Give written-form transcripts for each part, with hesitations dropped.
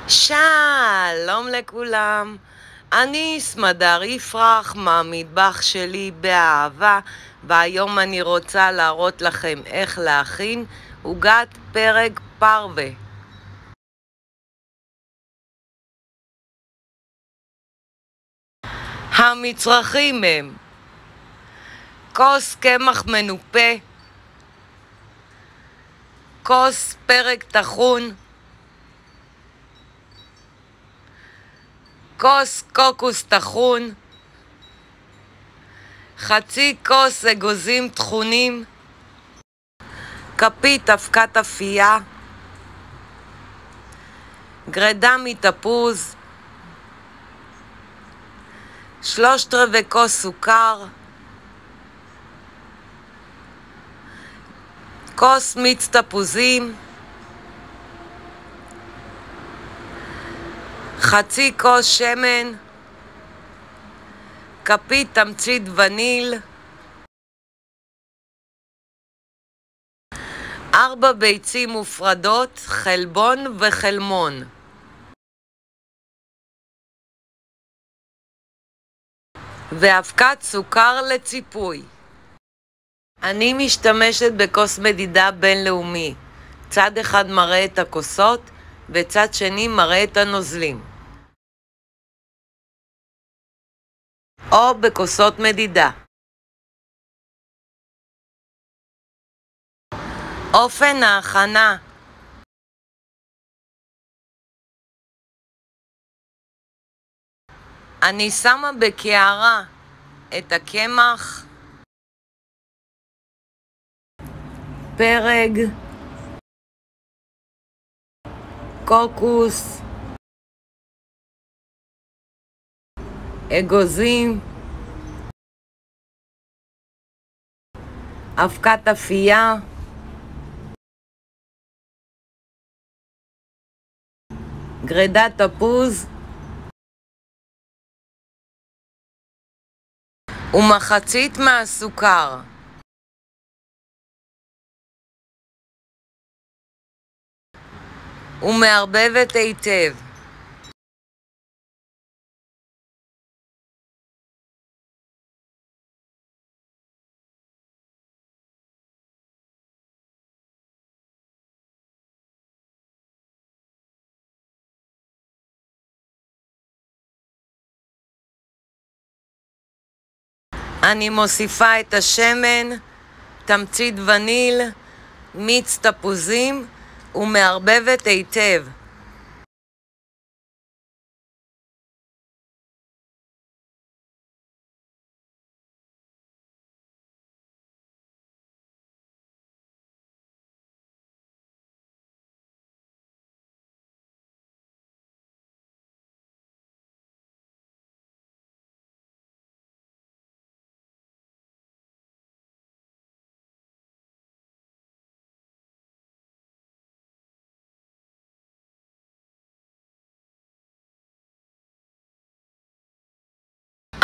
שלום לכולם, אני סמדר יפרח מהמטבח שלי באהבה, והיום אני רוצה להראות לכם איך להכין עוגת פרק פרווה. המצרכים הם כוס קמח מנופה, כוס פרק טחון, כוס קוקוס טחון, חצי כוס אגוזים טחונים, כפית אבקת אפייה, גרדה מתפוז, 3/4 כוס סוכר, כוס מיץ תפוזים, חצי כוס שמן, כפית תמצית וניל, 4 ביצים מופרדות, חלבון וחלמון, ואבקת סוכר לציפוי. אני משתמשת בכוס מדידה בינלאומי. צד אחד מראה את הכוסות וצד שני מראה את הנוזלים, או בכוסות מדידה. אופן ההכנה: אני שמה בקערה את הקמח, פרג, קוקוס, אגוזים, אבקת אפייה, גרדת תפוז ומחצית מהסוכר. ומערבבת היטב. אני מוסיפה את השמן, תמצית וניל, מיץ תפוזים ומערבבת היטב.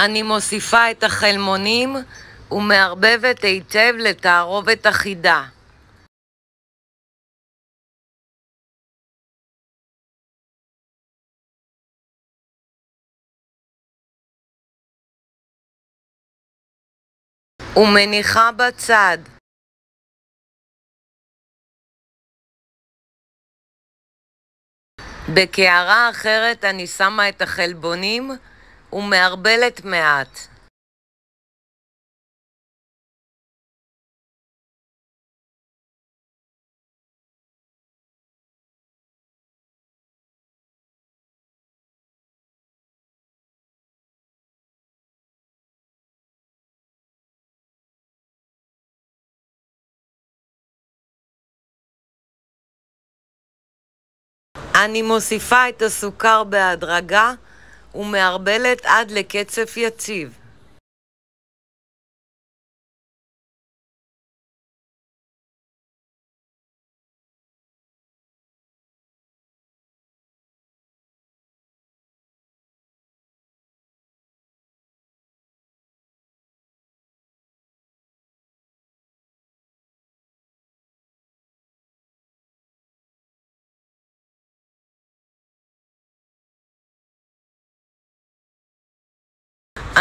אני מוסיפה את החלמונים ומערבבת היטב לתערובת אחידה. ומניחה בצד. בקערה אחרת אני שמה את החלבונים ומערבלת מעט. אני מוסיפה את הסוכר בהדרגה ומערבלת עד לקצף יציב.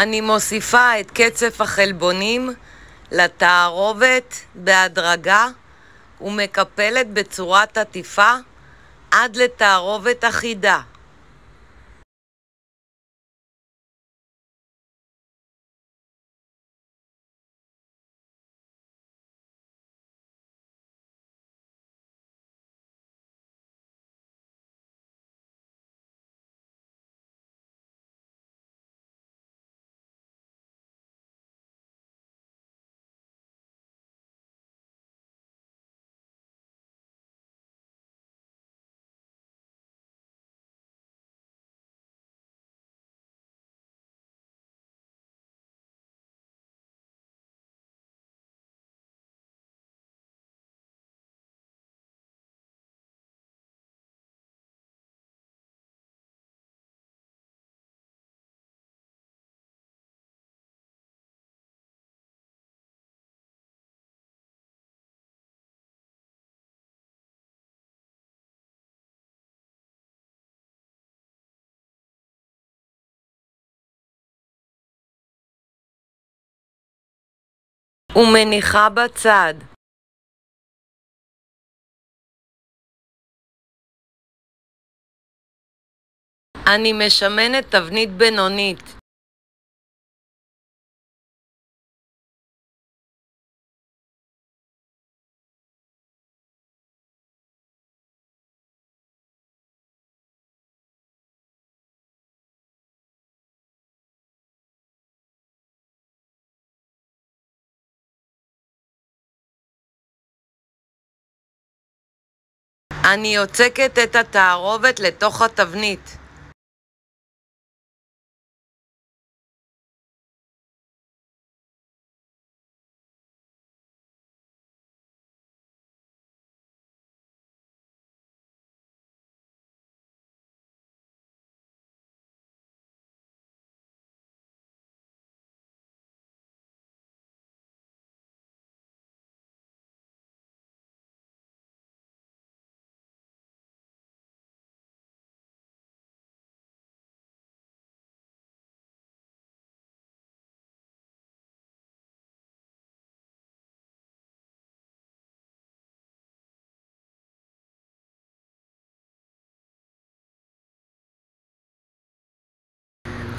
אני מוסיפה את קצף החלבונים לתערובת בהדרגה ומקפלת בצורת עטיפה עד לתערובת אחידה. ומניחה בצד. אני משמנת תבנית בינונית. אני יוצקת את התערובת לתוך התבנית.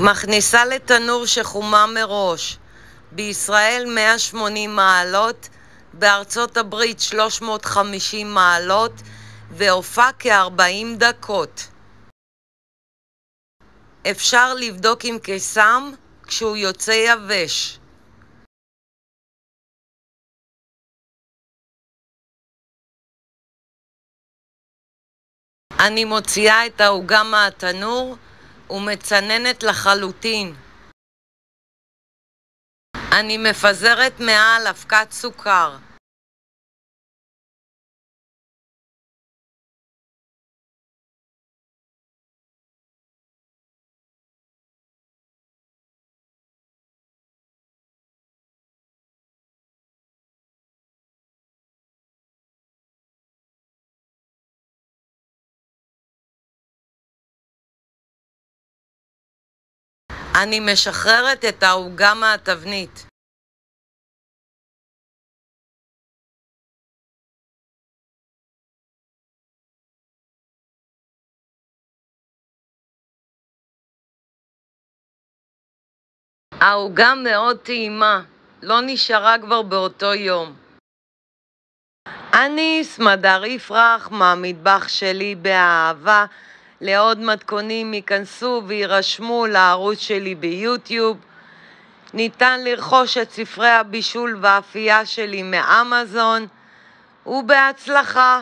מכניסה לתנור שחומה מראש. בישראל 180 מעלות, בארצות הברית 350 מעלות, והופע כ-40 דקות. אפשר לבדוק עם קיסם כשהוא יוצא יבש. אני מוציאה את העוגה מהתנור ומצננת לחלוטין. אני מפזרת מעל אבקת סוכר. אני משחררת את העוגה מהתבנית. העוגה מאוד טעימה, לא נשארה כבר באותו יום. אני סמדר יפרח מהמטבח שלי באהבה. לעוד מתכונים ייכנסו וירשמו לערוץ שלי ביוטיוב. ניתן לרכוש את ספרי הבישול והאפייה שלי מאמזון, ובהצלחה.